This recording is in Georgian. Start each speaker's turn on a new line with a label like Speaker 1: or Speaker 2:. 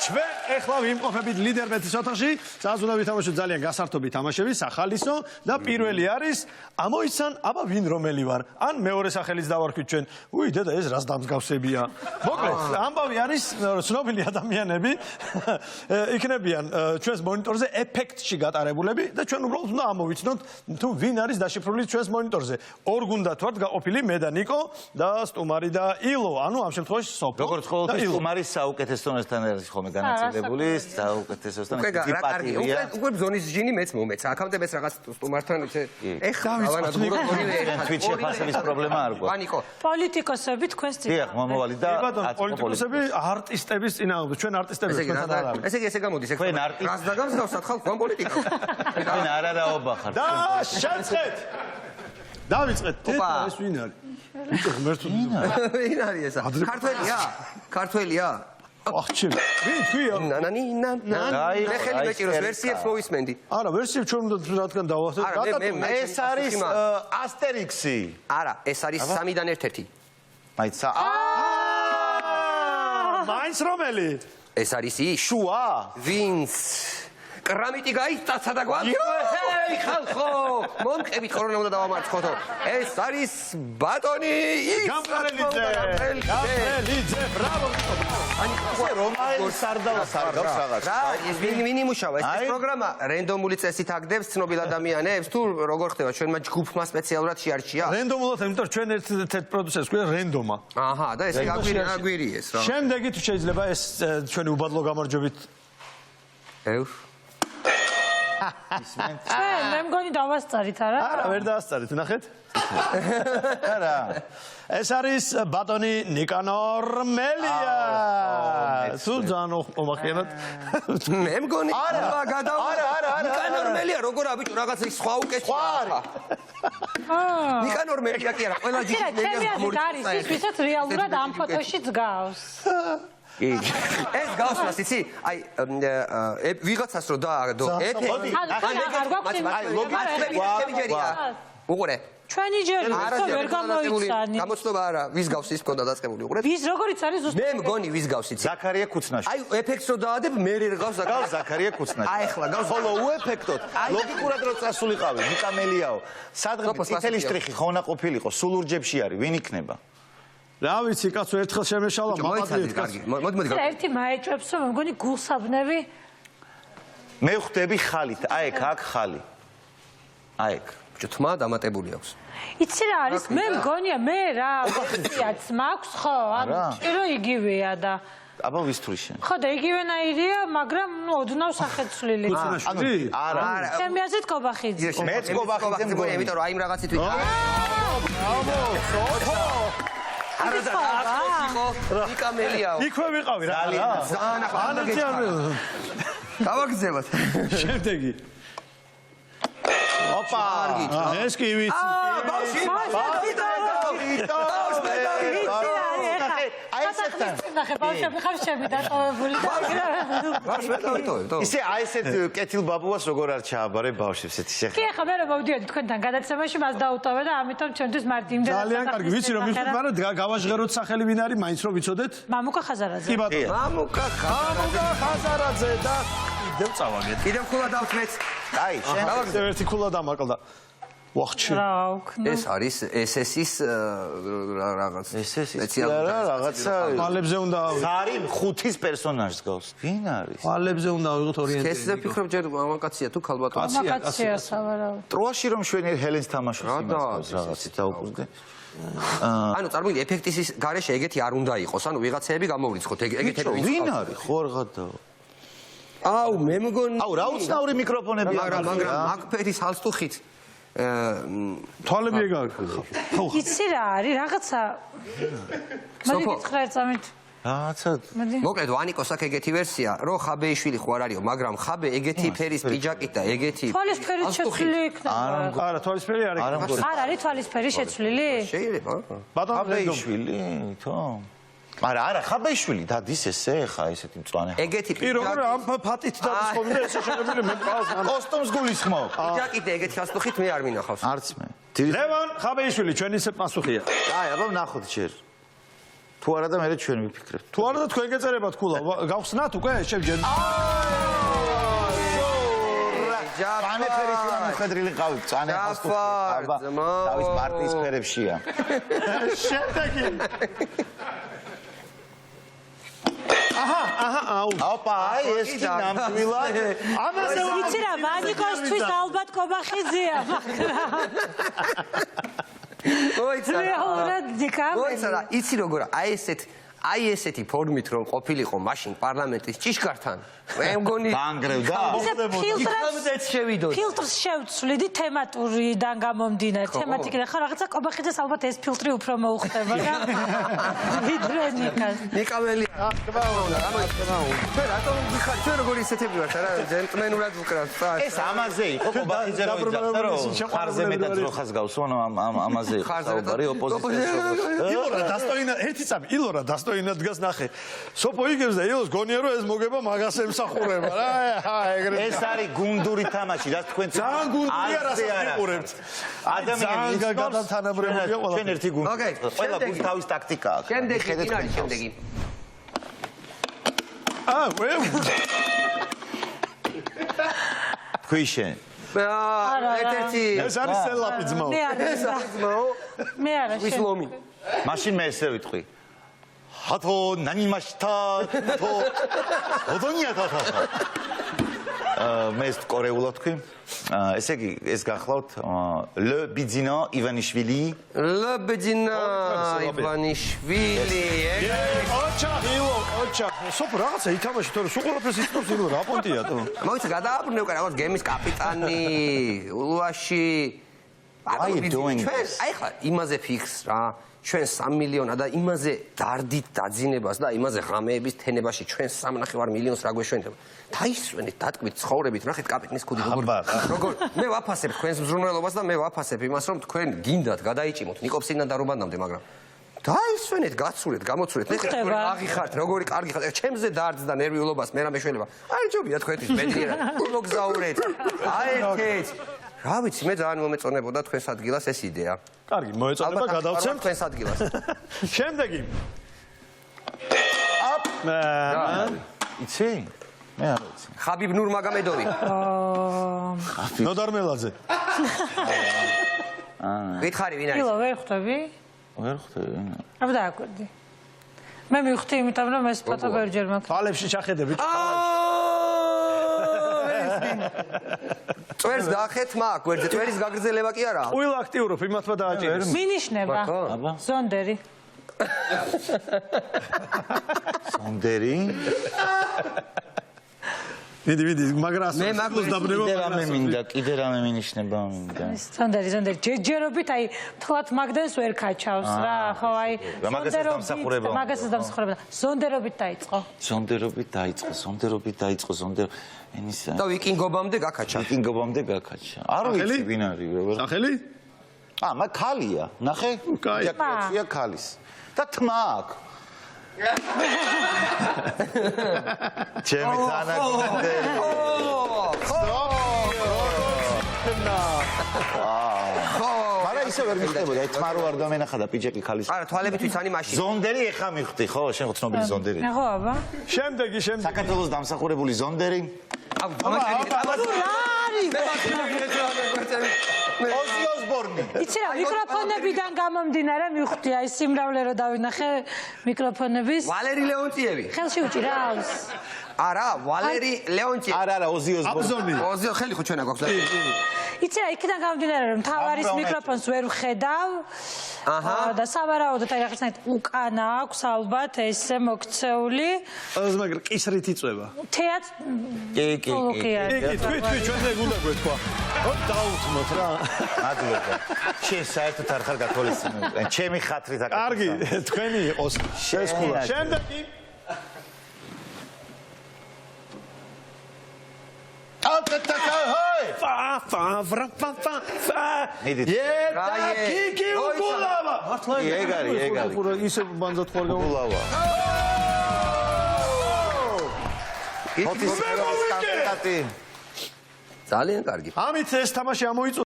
Speaker 1: ჩვენ ეხლა ვიმყოფებით ლიდერ მეტის ოთახში, სადაც უნდა ვითამაშოთ ძალიან გასართობი თამაშები, სახალისო და პირველი არის ამოიცან, აბა ვინ რომელი ვარ? ან მეორე სახელიც დავარქვით ჩვენ. უი, დედა, ეს რას დამსგავსებია? მოკლედ, ამბავი არის ცნობილი ადამიანები, იქნებიან ჩვენს მონიტორზე ეფექტში გატარებულები და ჩვენ უბრალოდ უნდა ამოვიცნოთ თუ ვინ არის დაშიფრული ჩვენს მონიტორზე. ორ გუნდათ ვართ გაყოფილი, მე და ნიკო და სტუმარი და ηλო, ანუ ამ შემთხვევაში სოფო.
Speaker 2: როგორც ყოველთვის სტუმარი საუკეთესონესთან არის ხოლმე განაწილებული, საუკეთესოსთან ტიპატივია.
Speaker 3: უკვე ბზონის ჟინი მეც მომეცა. აქამდე მეც რაღაც სტუმართან ეხლა
Speaker 2: თვით შეფასების პრობლემა არ გვაქვს.
Speaker 3: ანიკო.
Speaker 4: პოლიტიკოსები თქვენს წინ.
Speaker 2: დიახ, მომავალი და
Speaker 1: პოლიტიკოსები არტისტების წინააღმდეგ, ჩვენ არტისტები თქვენთან არ არის.
Speaker 3: ესე იგი ესე გამოდის, ეს
Speaker 2: თქვენ არტისტ
Speaker 3: რას დაგამსგავსat ხალხ გან პოლიტიკა.
Speaker 2: თქვენ არარაობა ხართ.
Speaker 1: და შეწყეთ. დავიწყეთ. ეს ვინ არის?
Speaker 3: ვინ არის ესა? ქართველია? ქართველია?
Speaker 1: ახჩი. ვინ თქვია?
Speaker 3: ნანანინა. მე ხელი მეჭიროს ვერსიებს მოვისმენდი.
Speaker 1: არა, ვერსიებს ჩვენ უნდა რადგან დავახსენოთ.
Speaker 2: ეს არის ასტერიქსი.
Speaker 3: არა, ეს არის 3-დან 1-1.
Speaker 2: მაიცა.
Speaker 1: მაინც რომელი?
Speaker 3: ეს არის ის
Speaker 2: შუა.
Speaker 3: ვინც კრამიტი გაიწაცა და გვაქვს. ჰეი ხალხო, მომყევით ხორონა უნდა დავამარცხოთო. ეს არის ბატონი
Speaker 1: გამყრელიძე. გამყრელიძე, ბრავო.
Speaker 3: ani
Speaker 2: რომაელს არ დავს რაღაც.
Speaker 3: რა, ეს ვინ იმუშავა? ეს პროგრამა რენდომული წესით აგდებს ცნობილ ადამიანებს თუ როგორ ხდება ჩვენმა ჯგუფმა სპეციალურად შეარჩია?
Speaker 1: რენდომულად, იმიტომ ჩვენ ერთ პროდიუსერს გვია რენდომა.
Speaker 3: აჰა, და ესე აგვირიეს რა.
Speaker 1: შემდეგი თუ შეიძლება ეს ჩვენი უბადლო გამარჯვებით.
Speaker 3: ევ
Speaker 4: მე მგონი დავასწარით, არა?
Speaker 1: არა, ვერ დაასწარით, ნახეთ. არა. ეს არის ბატონი ნიკანორ მელია. სულ ძალიან მომახიერად.
Speaker 3: მე მგონი არა გადავა. ნიკანორ მელია როგორ აბიჭო რაღაც ის სხვა უკეთ ხარ. ნიკანორ მელია კი არა, ყველა ჯიში
Speaker 4: მელია არის ის, ვისაც რეალურად ამ ფოტოშიც გავს.
Speaker 3: ეს გავს იცი? აი ვიღაცას რო დაადო. უყურე.
Speaker 4: ჩვენი ჯერი ვერ გამოიცანი.
Speaker 3: გამოცნობა არა, ვის გავს ის მქონდა დაწყებული, უყურე.
Speaker 4: ვის როგორიც არის ზუსტად.
Speaker 3: მე მგონი ვის გავს იცი?
Speaker 2: ზაქარია ქუცნაში.
Speaker 3: აი ეფექტს რო დაადებ, მე რგავს
Speaker 2: ზაქარია ქუცნაში.
Speaker 3: აი ახლა გავს
Speaker 2: ხოლო უეფექტოდ ლოგიკურად რო წასულიყავი, ნიკამელიაო. სადღაც წითელი შტრიხი ხონა ყოფილიყო, სულ ურჯებში არის, ვინ იქნება?
Speaker 1: რა ვიცი, კაცო, ერთხელ შემეშალა, მამაძიეთ კაცი.
Speaker 3: მოდი.
Speaker 4: ერთი მაეჭვებს, რომ მგონი გულსაბნევი.
Speaker 2: მე ხვდები ხალით, აი ეგ აქ ხალი. აი ეგ.
Speaker 3: ბიჭო, თმა დამატებული აქვს.
Speaker 4: იცი რა არის? მე მგონია, მე რა, ოფიციაც მაქვს, ხო? ანუ ჭირო იგივეა და
Speaker 2: აბა ვისთვრი შენ.
Speaker 4: ხო და იგივენაირია, მაგრამ ოდნავ სახეცვლილი.
Speaker 2: არა.
Speaker 4: ჩემი აზრით კობახიძე.
Speaker 2: მეც კობახიძე მგონი,
Speaker 3: იმიტომ რომ აი იმ რაღაცით ვიტყვი.
Speaker 1: ბრავო, სოფო.
Speaker 3: არა და ახლოს იყო ნიკამელიაო.
Speaker 1: იქვე ვიყავი რა.
Speaker 3: ძალიან ახლა გავაგზავნოთ.
Speaker 1: შემდეგი. ოპა, ეს კი ვიცი.
Speaker 3: ბავშვი,
Speaker 4: აი ესეთან. ნახე, ბავშვები ხარ შემი დატოვებული.
Speaker 2: ისე აი ესეთ კეთილ ბაბუას როგორ არ ჩააბარე ბავშვებს ესეთი შეხება.
Speaker 4: კი, ახლა მე რომ მოვიდიოდი თქვენთან გადაცემაში, მას დაუტოვე და ამიტომ ჩვენთვის მარტი იმდენად
Speaker 1: ძალიან კარგი, ვიცი რომ მივხვდით, მაგრამ გავაჟღეროთ სახელი ვინ არის, მაინც რომ ვიცოდეთ.
Speaker 4: მამუკა ხაზარაძე.
Speaker 1: კი ბატონო.
Speaker 3: მამუკა
Speaker 1: ხაზარაძე და კიდევ წავაგეთ.
Speaker 3: კიდევ ხულა დავთმეთ.
Speaker 2: აი, შენ
Speaker 1: კიდევ ერთი ქულა დამაკლდა. ვახჩი.
Speaker 4: რა ვქნა.
Speaker 3: ეს არის SS-ის რაღაც.
Speaker 2: SS-ის რაღაცა
Speaker 1: ყალებზე უნდა
Speaker 2: ზარი ხუთის პერსონაჟს გავს. ვინ არის?
Speaker 1: ყალებზე უნდა ავიღოთ ორიენტირება.
Speaker 3: ესზე ფიქრობ ჯერ მამაკაცია თუ ქალბატონი.
Speaker 4: მამაკაცია სავარაუდოდ.
Speaker 2: ტროაში რომ შვენიერ ჰელენს თამაშობს იმას რაღაცით დაუკვირდე.
Speaker 3: ანუ წარმოიდგინე ეფექტის ის გარეშე ეგეთი არ უნდა იყოს. ანუ ვიღაცეები გამოვრიცხოთ ეგეთები
Speaker 2: ვინ არის? ხوار გადაო.
Speaker 3: აუ მე მგონი
Speaker 2: აუ რა უცნაური მიკროფონები
Speaker 3: მაგრამ მაგფერის ჰალსტუხით
Speaker 1: თვალები ეგ აქვს.
Speaker 4: იცი რა არის რაღაცა მოდი გითხრა ერთამით
Speaker 2: რაღაცა
Speaker 3: მოკლედ ვანიკოს აქ ეგეთი ვერსია რომ ხაბეიშვილი ხო არ არისო მაგრამ ხაბე ეგეთი ფერის პიჯაკით და ეგეთი
Speaker 4: თვალისფერი შეცვლილი იქნება
Speaker 1: არა თვალისფერი არ იქნება
Speaker 4: არ არის თვალისფერი შეცვლილი
Speaker 3: შეიძლება
Speaker 1: ბატონო
Speaker 2: ხაბეიშვილი თო არა ხაბეიშვილი დადის ესე ხა ესეთი მწვანე
Speaker 3: ეგეთი
Speaker 1: კი როგორ ამ ფატით დადის ხოლმე ესე შეგვიძლია მე მყავს
Speaker 2: კოსტომს გულისხმობ
Speaker 3: პიჯაკით და ეგეთი ჰალსტუხით მე არ მინახავს
Speaker 2: არც მე
Speaker 1: ლევან ხაბეიშვილი ჩვენი პასუხია
Speaker 2: აი აბა ვნახოთ ჯერ თუ არა და მე ჩვენ ვიფიქრებთ.
Speaker 1: თუ არა და თქვენ გეწერებათ ქულა. გავხსნათ უკვე შევჯერ.
Speaker 2: წანეფერიშია მიხედრილი ყავი, წანეფერიშია. დავის პარტიის ფერებშია.
Speaker 1: შემდეგი. აუ.
Speaker 2: ოპა, აი ეს კი ნამდვილად.
Speaker 1: ამაზე
Speaker 4: იცი რა, ვანიკოსთვის ალბათ კობახიძეა, მაგრამ
Speaker 3: მოიცა
Speaker 4: რეალურად დიკავ.
Speaker 3: მოიცა რა, იცი როგორ აი ესეთი ფორმით რომ ყოფილიყო მაშინ პარლამენტის ჭიშკართან მე მგონი
Speaker 2: დაანგრევდა.
Speaker 4: ფილტრს შევცვლიდი თემატურიდან გამომდინარე. თემატიკიდან ხო რაღაცა კობახიძეს ალბათ ეს ფილტრი უფრო მოუხდება რა. ვიდრე ნიკას.
Speaker 3: ნიკაველი ჩვენ რატომ ვიხარ ჩვენ როგორი ისეთები ვართ რა ჯენტლმენურად ვკრავთ
Speaker 2: ეს ამაზე იყო კობახიძე რომ იძახდა რომ ხარზე მეტად როხას გავს ანუ ამაზე საუბარი ოპოზიციაში.
Speaker 1: ილორა დასტოინა ერთი წამი ილორა დასტოინა დგას ნახე. სოფო იგებს და ილოს გონია რომ ეს მოგება მაგას ემსახურება რა. ეგრე
Speaker 2: ეს არის გუნდური თამაში რაც თქვენ
Speaker 1: ძალიან გუნდურია რასაც ვიყურებთ.
Speaker 2: ადამიანი
Speaker 1: განათანაბრებულია ყველა.
Speaker 2: ჩვენ ერთი გუნდი. ყველა გუნდს თავის ტაქტიკა აქვს.
Speaker 3: შემდეგი
Speaker 1: ვე
Speaker 2: ქვიშენ
Speaker 3: ერთ-ერთი
Speaker 1: ეს არის სელაპი ძმაო.
Speaker 4: მე არა
Speaker 3: ვის ლომი
Speaker 2: მაშინ მე ესე ვიტყვი ჰათო ნანიმაშთა თო ოდონია თათა მე ეს კორეულად თქვი ესე იგი ეს გახლავთ ლე ბიძინა ივანიშვილი
Speaker 1: ოჩა სოფო რაღაცა ითამაში თორე სულ ყველაფერს იწნობს ილო რა პონტია თო
Speaker 3: მოიცა გადააბრუნე უკვე რაღაც გემის კაპიტანი ულუაში აი ხა იმაზე ფიქს რა ჩვენ 3 მილიონა და იმაზე დარდით დაძინებას და იმაზე ღამეების თენებაში ჩვენ 3.5 მილიონს რა გვეშვენდება. დაისვენეთ, დატკბით ცხოვრებით, ნახეთ კაპიტნის ქუდი როგორ მე ვაფასებ თქვენს მზრუნველობას და მე ვაფასებ იმას რომ თქვენ გინდათ გადაიჭიმოთ ნიკოპსინიდან და რობანდამდე, მაგრამ დაისვენეთ, გაცურეთ, გამოცურეთ. ნახეთ თქვენ აღი ხართ, როგორი კარგი ხართ. ჩემზე დარდს და ნერვიულობას მე რა მეშველება. აი ჯობია თქვენთვის მედრიერად. მოგზაურეთ. აერთეთ. რა ვიცი, მე ძალიან მომეწონებოდა თქვენს ადგილას ეს იდეა.
Speaker 1: კარგი, მოეწონება გადავცემთ
Speaker 3: თქვენს ადგილას.
Speaker 1: შემდეგი.
Speaker 2: იცი? მე არ ვიცი.
Speaker 3: ხაბიბ ნურმაგომედოვი.
Speaker 1: ნოდარმელაძე.
Speaker 3: გითხარი ვინ არის?
Speaker 4: ილო ვერ ხვდები?
Speaker 2: ვერ ხვდები.
Speaker 4: აბა დააკვირდი. მე მივხვდი იმიტომ რომ ეს ფოტო ბევრჯერ მაქვს.
Speaker 1: ფალებში ჩახედებით.
Speaker 3: წვერს დაახეთ მაგ, გვერდზე წვერის გაგრძელება კი არა?
Speaker 1: ყველა აქტიურობ იმათმა დააჭირეს.
Speaker 4: მინიშნება. ზონდერი.
Speaker 2: სონდერი?
Speaker 1: მიდი, მაგრამ
Speaker 3: მე მაქვს
Speaker 2: კიდე რამე მინიშნება მინდა.
Speaker 4: ზონდერი. ჯერჯერობით აი თლათ მაგდენს ვერ კაჩავს რა, ხო აი. მაგასაც დამსახურება. ზონდერობით დაიწყო.
Speaker 2: ზონდერობით დაიწყო. ენისა.
Speaker 3: და ვიკინგობამდე გაკაჩა.
Speaker 2: არ ვიცი ვინ არის როგორ.
Speaker 1: სახელი?
Speaker 2: მაგ ქალია. ნახე?
Speaker 1: კაი.
Speaker 2: ჯაკეთია ქალის. და თმა აქვს. ჩემი თანაგუნდელი. მაგრამ ისე ვერ მიხდებოდა, თმა რო არ დამენახა და პიჭეკი ქალის.
Speaker 3: არა, თვალებით ვიცანი მაშინ.
Speaker 2: ზონდერი ეხა მიხდი, ხო? შენ ხო ცნობილი ზონდერი.
Speaker 4: ხო, აბა.
Speaker 1: შემდეგი.
Speaker 2: საქართველოს დამსახურებული ზონდერი. ოზი ოსბორნი.
Speaker 4: იცი რა, მიკროფონებიდან გამომდინარე მივხვდი აი სიმრავლე რო დავინახე მიკროფონების.
Speaker 3: ვალერი ლეონტიევი.
Speaker 4: ხელში უჭირავს.
Speaker 3: არა, ვალერი ლეონტიევი.
Speaker 2: არა, ოზი ოსბორნი.
Speaker 3: ოზი ხელი ხო ჩვენა გვაქვს.
Speaker 4: იცი რა, იქიდან გამომდინარე რომ თავარის მიკროფონს ვერ ვხედავ. და სავარაუდოდ აი რაღაცნაირად უკანა აქვს ალბათ ესე მოქცეული.
Speaker 1: ეს მაგრამ კისრით იწובה.
Speaker 4: თეატ
Speaker 2: კი.
Speaker 1: თქვი, ჩვენ ეგ უნდა გვეთქვა. დაუთმოთ რა.
Speaker 2: მადლობა. შენ საერთოდ არ ხარ გათვალისწინებული. ჩემი ხათრით აკეთებ.
Speaker 1: კარგი, თქვენი იყოს ეს ხულა. შემდეგი. კი უკულავა.
Speaker 2: ეგ არის.
Speaker 1: ისე ბანძად ხوار
Speaker 2: უკულავა.
Speaker 3: ძალიან კარგი.
Speaker 1: ამით ეს თამაში ამოიწურა.